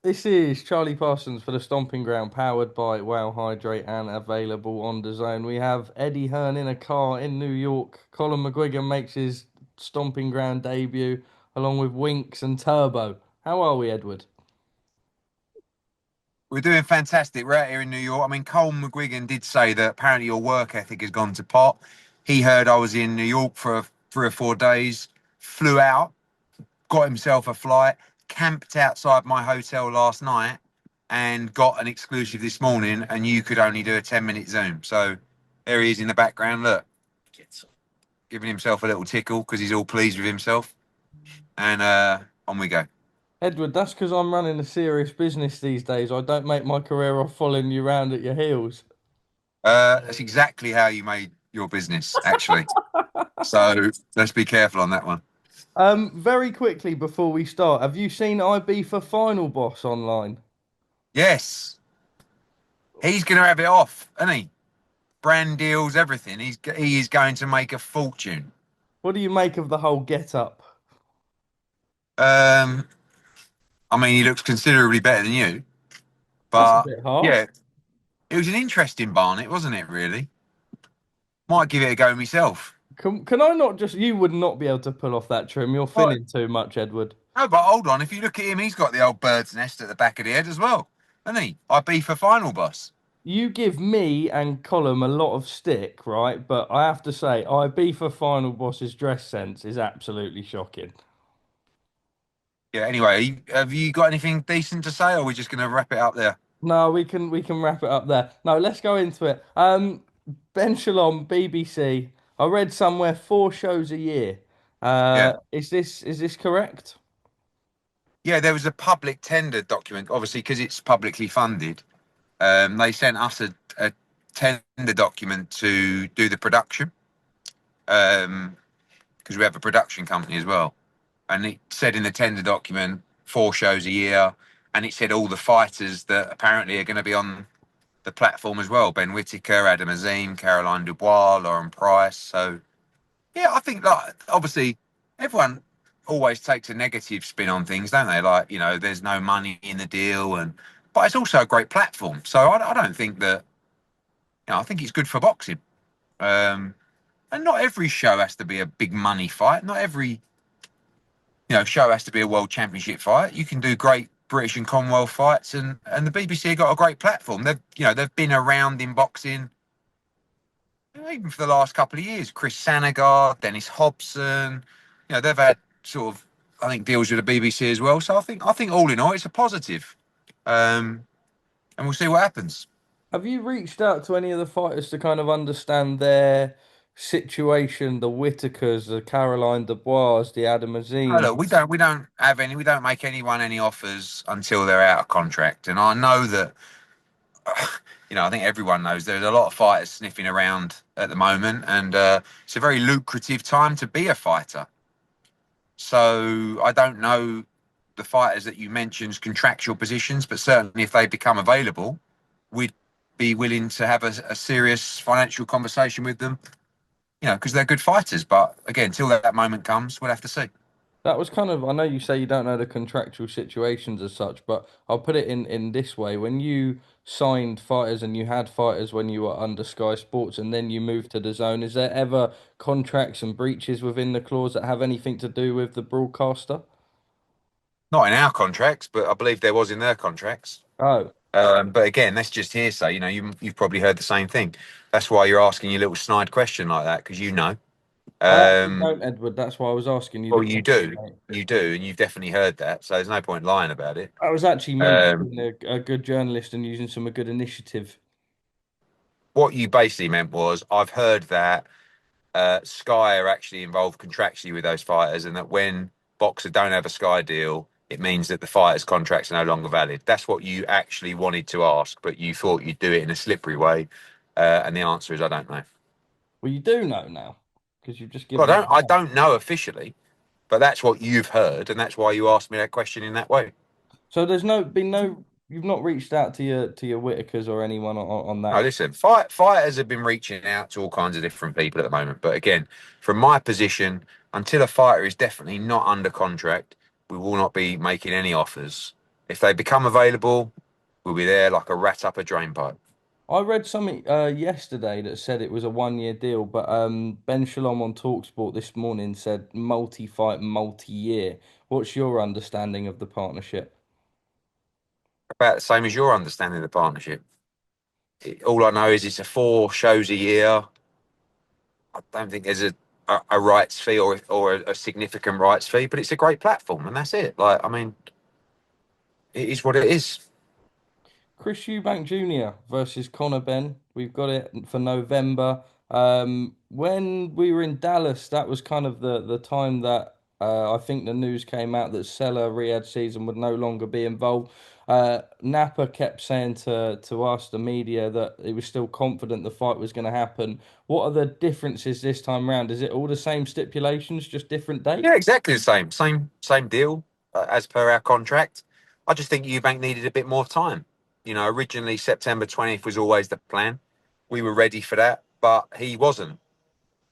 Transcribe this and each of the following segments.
This is Charlie Parsons for the Stomping Ground, powered by Wow Hydrate and available on DAZN. We have Eddie Hearn in a car in New York. Colin McGuigan makes his Stomping Ground debut along with Winks and Turbo. How are we, Edward? We're doing fantastic. We're out here in New York. I mean, Cole McGuigan did say that apparently your work ethic has gone to pot. He heard I was in New York for 3 or 4 days, flew out, got himself a flight, camped outside my hotel last night, and got an exclusive this morning. And you could only do a 10-minute Zoom. So there he is in the background. Look, giving himself a little tickle because he's all pleased with himself. And on we go. Edward, that's because I'm running a serious business these days. I don't make my career off following you round at your heels. That's exactly how you made your business, actually. So let's be careful on that one. Very quickly before we start, have you seen IB for Final Boss online? Yes, he's going to have it off, isn't he? Brand deals, everything. He is going to make a fortune. What do you make of the whole get-up? Um, I mean, he looks considerably better than you, That's a but bit harsh. yeah, it was an interesting Barnet, wasn't it? Really, might give it a go myself. Can I not just? You would not be able to pull off that trim. You're Right. thinning too much, Edward. No, but hold on. If you look at him, he's got the old bird's nest at the back of the head as well, hasn't he? I be for final boss. You give me and Colum a lot of stick, right? But I have to say, IB for Final Boss's dress sense is absolutely shocking. Yeah. Anyway, have you got anything decent to say, or are we just going to wrap it up there? No, we can wrap it up there. No, let's go into it. Ben Shalom, BBC. I read somewhere 4 shows a year. Yeah. Is this correct? Yeah, there was a public tender document, obviously, because it's publicly funded. They sent us a tender document to do the production because we have a production company as well. And it said in the tender document 4 shows a year, and it said all the fighters that apparently are going to be on the platform as well: Ben Whittaker, Adam Azim, Caroline Dubois, Lauren Price. So yeah, I think like obviously everyone always takes a negative spin on things, don't they? Like there's no money in the deal, but it's also a great platform. So I don't think that I think it's good for boxing. Um, and not every show has to be a big money fight. Not every show has to be a world championship fight. You can do great British and Commonwealth fights, and the BBC have got a great platform. They've been around in boxing even for the last couple of years. Chris Sanagar, Dennis Hobson, they've had sort of I think deals with the BBC as well. So I think all in all it's a positive, and we'll see what happens. Have you reached out to any of the fighters to kind of understand their situation? The Whitakers, the Caroline Dubois, the Adam Oh, Azims. look, we don't make anyone any offers until they're out of contract, and I know that I think everyone knows there's a lot of fighters sniffing around at the moment, and it's a very lucrative time to be a fighter. So I don't know the fighters that you mentioned's contractual positions, but certainly if they become available, we'd be willing to have a serious financial conversation with them, because they're good fighters. But again, till that moment comes, we'll have to see. That was kind of, I know you say you don't know the contractual situations as such, but I'll put it in this way. When you signed fighters and you had fighters when you were under Sky Sports and then you moved to the zone, is there ever contracts and breaches within the clause that have anything to do with the broadcaster? Not in our contracts, but I believe there was in their contracts. Oh, But again, that's just hearsay. You've probably heard the same thing. That's why you're asking your little snide question like that, because you know. I actually Um, don't, Edward. That's why I was asking you the well, you question, do, mate. and you've definitely heard that. So there's no point lying about it. I was actually meant to Um, be a good journalist and using some good initiative. what you basically meant was, I've heard that Sky are actually involved contractually with those fighters, and that when Boxer don't have a Sky deal, it means that the fighters' contracts are no longer valid. That's what you actually wanted to ask, but you thought you'd do it in a slippery way. And the answer is, I don't know. Well, you do know now because you've just Well, given I me. don't know officially, but that's what you've heard, and that's why you asked me that question in that way. So you've not reached out to your Whitakers or anyone on No, that. listen, fighters have been reaching out to all kinds of different people at the moment. But again, from my position, until a fighter is definitely not under contract, we will not be making any offers. If they become available, we'll be there like a rat up a drain pipe. I read something yesterday that said it was a 1 year deal, but Ben Shalom on Talksport this morning said multi-fight, multi-year. What's your understanding of the partnership? About the same as your understanding of the partnership. All I know is it's a 4 shows a year. I don't think there's a rights fee or a significant rights fee, but it's a great platform, and that's it. Like, I mean, it is what it is. Chris Eubank Jr. versus Conor Benn. We've got it for November. When we were in Dallas, that was kind of the time that I think the news came out that Sella Riyadh season would no longer be involved. Napa kept saying to us, the media, that he was still confident the fight was going to happen. What are the differences this time round? Is it all the same stipulations, just different date? Yeah, exactly the same deal as per our contract. I just think Eubank needed a bit more time. Originally September 20th was always the plan. We were ready for that, but he wasn't.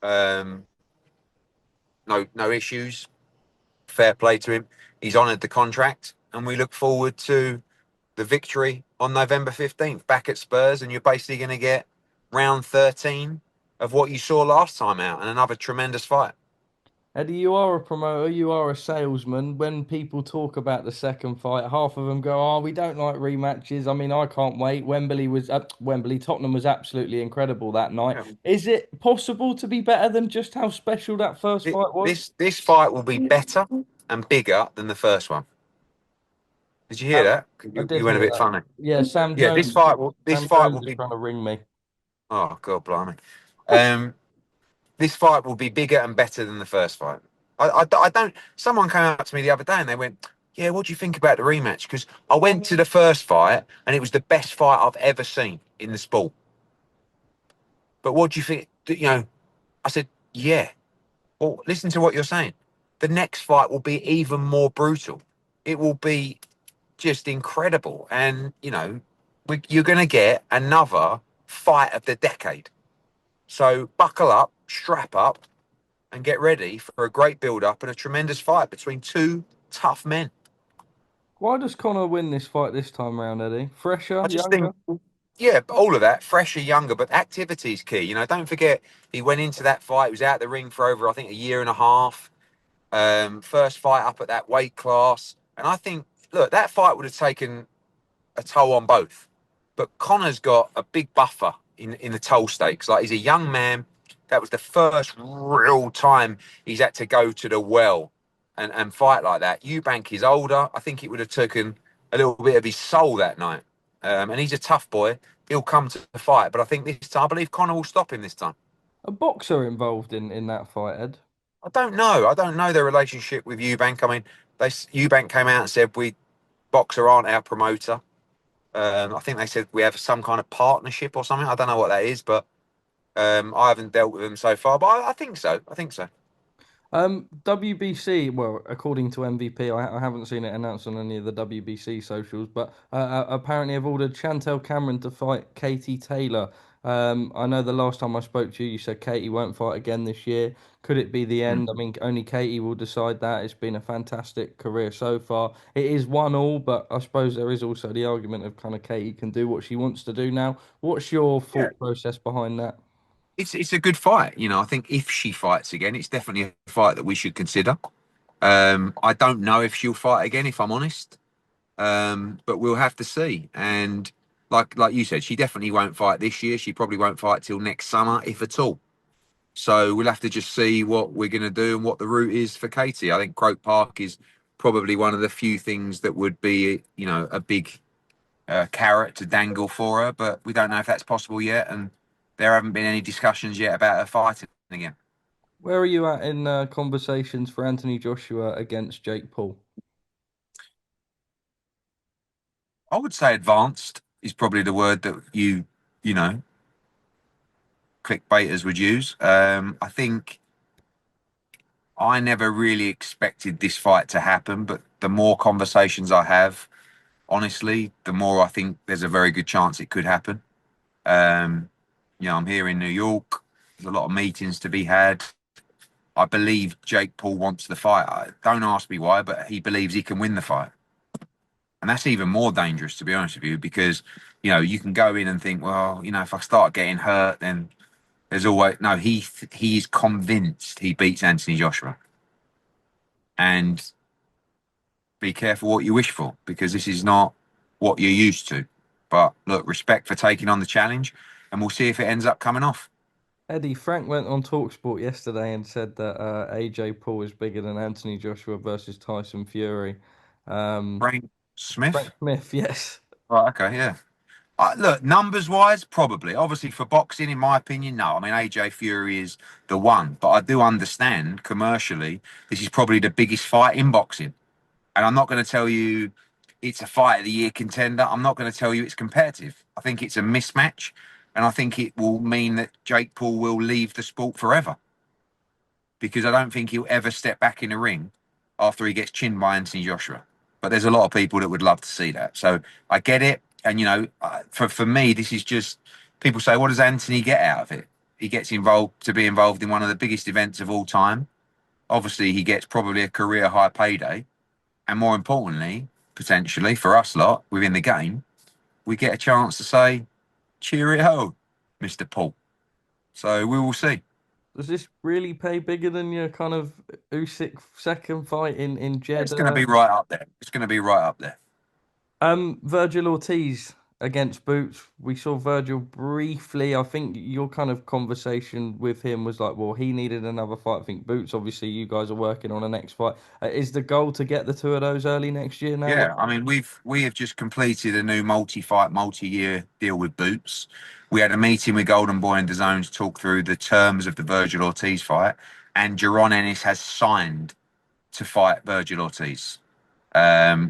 Um, no issues. Fair play to him. He's honoured the contract, and we look forward to the victory on November 15th back at Spurs. And you're basically going to get round 13 of what you saw last time out, and another tremendous fight. Eddie, you are a promoter, you are a salesman. When people talk about the second fight, half of them go, "Oh, we don't like rematches." I mean, I can't wait. Tottenham was absolutely incredible that night. Yeah. Is it possible to be better than just how special that first fight was? This fight will be better and bigger than the first one. Did you hear Um, that? I You, did you went a hear bit that. funny. Yeah, Yeah, this Sam fight Jones will is be. trying to ring me. Oh God, blimey. Um, this fight will be bigger and better than the first fight. I don't. Someone came up to me the other day and they went, "Yeah, what do you think about the rematch?" Because I went to the first fight and it was the best fight I've ever seen in the sport. But what do you think? I said, "Yeah." Well, listen to what you're saying. The next fight will be even more brutal. It will be just incredible, and you're going to get another fight of the decade. So buckle up, strap up, and get ready for a great build-up and a tremendous fight between two tough men. Why does Connor win this fight this time round, Eddie? Fresher, I just younger? think, yeah, all of that, fresher, younger, but activity is key. Don't forget he went into that fight. He was out the ring for over, I think, a year and a half. First fight up at that weight class, and I think, look, that fight would have taken a toll on both. But Connor's got a big buffer in the toll stakes. Like, he's a young man. That was the first real time he's had to go to the well and fight like that. Eubank is older. I think it would have taken a little bit of his soul that night. And he's a tough boy. He'll come to the fight. But I think this time, I believe Connor will stop him this time. A boxer involved in that fight, Ed. I don't know. I don't know their relationship with Eubank. I mean, Eubank came out and said we boxer aren't our promoter. I think they said we have some kind of partnership or something. I don't know what that is, but I haven't dealt with them so far. But I think so. I think so. WBC, well, according to MVP, I haven't seen it announced on any of the WBC socials, but apparently have ordered Chantel Cameron to fight Katie Taylor. I know the last time I spoke to you, you said Katie won't fight again this year. Could it be the end? I Mm. mean, only Katie will decide that. It's been a fantastic career so far. It is 1-1, but I suppose there is also the argument of kind of Katie can do what she wants to do now. What's your Yeah, thought process behind that? it's a good fight. I think if she fights again, it's definitely a fight that we should consider. I don't know if she'll fight again, if I'm honest. But we'll have to see. And like you said, she definitely won't fight this year. She probably won't fight till next summer, if at all. So we'll have to just see what we're going to do and what the route is for Katie. I think Croke Park is probably one of the few things that would be, a big carrot to dangle for her, but we don't know if that's possible yet. And there haven't been any discussions yet about her fighting again. Where are you at in conversations for Anthony Joshua against Jake Paul? I would say advanced is probably the word that you know, clickbaiters would use. I think I never really expected this fight to happen, but the more conversations I have, honestly, the more I think there's a very good chance it could happen. Um, I'm here in New York. There's a lot of meetings to be had. I believe Jake Paul wants the fight. Don't ask me why, but he believes he can win the fight. And that's even more dangerous, to be honest with you, because, you can go in and think, well, if I start getting hurt, then there's always no. He's convinced he beats Anthony Joshua, and be careful what you wish for because this is not what you're used to. But look, respect for taking on the challenge, and we'll see if it ends up coming off. Eddie, Frank went on Talksport yesterday and said that AJ Paul is bigger than Anthony Joshua versus Tyson Fury. Um, Frank Frank Smith. Smith, yes. Right. Okay. Yeah. Look, numbers wise, probably. Obviously, for boxing, in my opinion, no. I mean, AJ Fury is the one, but I do understand commercially this is probably the biggest fight in boxing. And I'm not going to tell you it's a fight of the year contender. I'm not going to tell you it's competitive. I think it's a mismatch, and I think it will mean that Jake Paul will leave the sport forever because I don't think he'll ever step back in the ring after he gets chinned by Anthony Joshua. But there's a lot of people that would love to see that. So I get it. And, for me, this is just people say, what does Anthony get out of it? He gets involved to be involved in one of the biggest events of all time. Obviously, he gets probably a career high payday. And more importantly, potentially for us lot within the game, we get a chance to say, cheerio, Mr. Paul. So we will see. Does this really pay bigger than your kind of Usyk second fight in It's going to Jeddah? be right up there. It's going to be right up there. Virgil Ortiz against Boots. We saw Virgil briefly. I think your kind of conversation with him was like, well, he needed another fight. I think Boots, obviously, you guys are working on a next fight. Is the goal to get the two of those early next year now? Yeah, I mean we have just completed a new multi-fight, multi-year deal with Boots. We had a meeting with Golden Boy and DAZN to talk through the terms of the Virgil Ortiz fight, and Jaron Ennis has signed to fight Virgil Ortiz.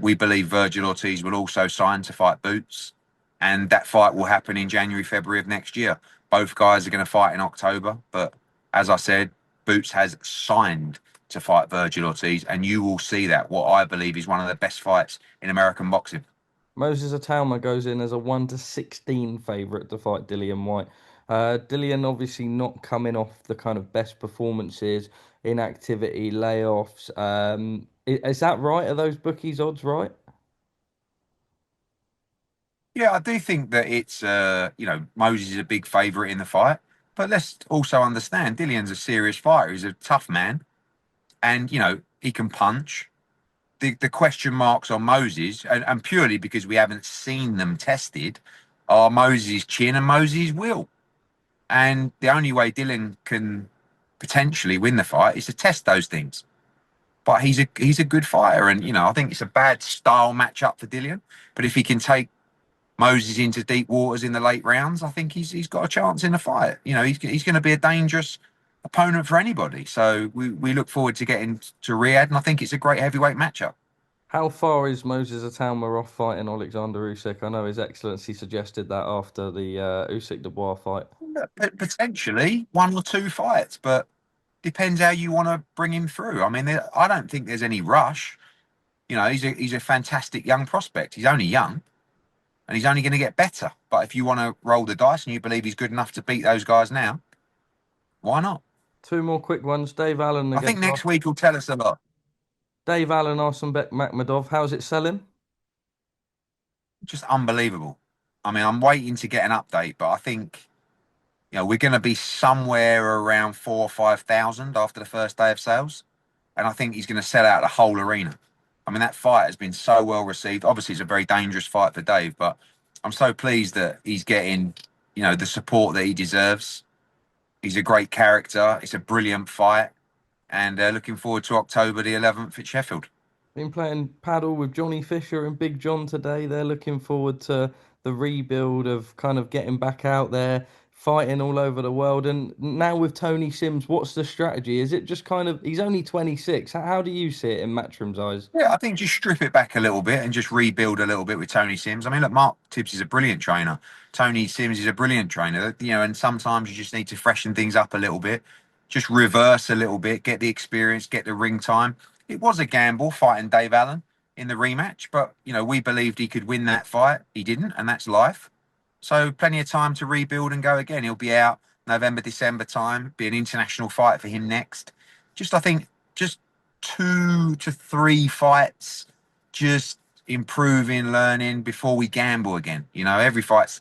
We believe Virgil Ortiz will also sign to fight Boots, and that fight will happen in January, February of next year. Both guys are going to fight in October, but as I said, Boots has signed to fight Virgil Ortiz, and you will see that what I believe is one of the best fights in American boxing. Moses Atauma goes in as a 1-16 favourite to fight Dillian White. Dillian obviously not coming off the kind of best performances, inactivity, layoffs. Is that right? Are those bookies' odds right? Yeah, I do think that it's Moses is a big favourite in the fight, but let's also understand Dillian's a serious fighter. He's a tough man, and he can punch. The question marks on Moses, and purely because we haven't seen them tested, are Moses' chin and Moses' will. And the only way Dylan can potentially win the fight is to test those things. But he's a good fighter, and I think it's a bad style matchup for Dillian. But if he can take Moses into deep waters in the late rounds, I think he's got a chance in the fight. He's going to be a dangerous opponent for anybody. So we look forward to getting to Riyadh, and I think it's a great heavyweight matchup. How far is Moses Atauma off fighting Oleksandr Usyk? I know His Excellency suggested that after the Usyk Dubois fight. Potentially one or two fights, but depends how you want to bring him through. I mean, I don't think there's any rush. He's a fantastic young prospect. He's only young, and he's only going to get better. But if you want to roll the dice and you believe he's good enough to beat those guys now, why not? Two more quick ones. Dave Allen I think against next week will tell us a lot. Dave Allen, Arsenbek Makhmadov. How's it selling? Just unbelievable. I mean, I'm waiting to get an update, but I think we're going to be somewhere around 4 or 5 thousand after the first day of sales, and I think he's going to sell out the whole arena. I mean, that fight has been so well received. Obviously, it's a very dangerous fight for Dave, but I'm so pleased that he's getting the support that he deserves. He's a great character. It's a brilliant fight, and looking forward to October the 11th at Sheffield. Been playing paddle with Johnny Fisher and Big John today. They're looking forward to the rebuild of kind of getting back out there, fighting all over the world. And now with Tony Sims, what's the strategy? Is it just kind of he's only 26? How do you see it in Matchroom's eyes? Yeah, I think just strip it back a little bit and just rebuild a little bit with Tony Sims. I mean, look, Mark Tibbs is a brilliant trainer. Tony Sims is a brilliant trainer. And sometimes you just need to freshen things up a little bit, just reverse a little bit, get the experience, get the ring time. It was a gamble fighting Dave Allen in the rematch, but we believed he could win that fight. He didn't, and that's life. So plenty of time to rebuild and go again. He'll be out November, December time. Be an international fight for him next. I think, just 2 to 3 fights. Just improving, learning before we gamble again. You know, every fight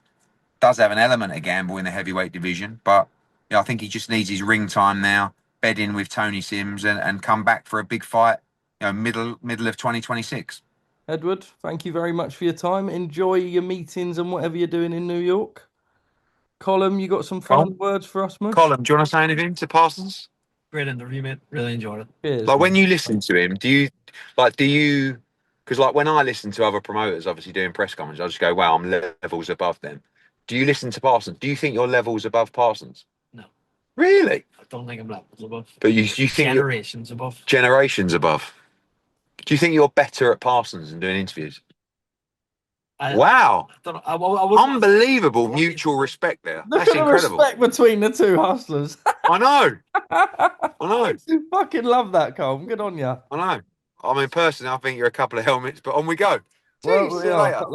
does have an element of gamble in the heavyweight division, but I think he just needs his ring time now, bed in with Tony Sims, and come back for a big fight. Middle of 2026. Edward, thank you very much for your time. Enjoy your meetings and whatever you're doing in New York. Colin, you got some final words for us, Mush? Colin, do you want to say anything to Parsons? Great interview, mate. Really enjoyed it. Cheers, Like when man. you listen to him, do you because like when I listen to other promoters, obviously doing press conferences, I just go, wow, I'm levels above them. Do you listen to Parsons? Do you think you're levels above Parsons? No, Really? I don't think I'm levels above. But you think Generations above. Generations above. Do you think you're better at Parsons than doing interviews? Wow. I wouldn't- Unbelievable mutual respect there. Look That's at the incredible. respect between the two hustlers. I know. I know. Fucking love that, Colm. Good on ya. I know. I mean, personally, I think you're a couple of helmets, but on we go. Well, See you yeah. later.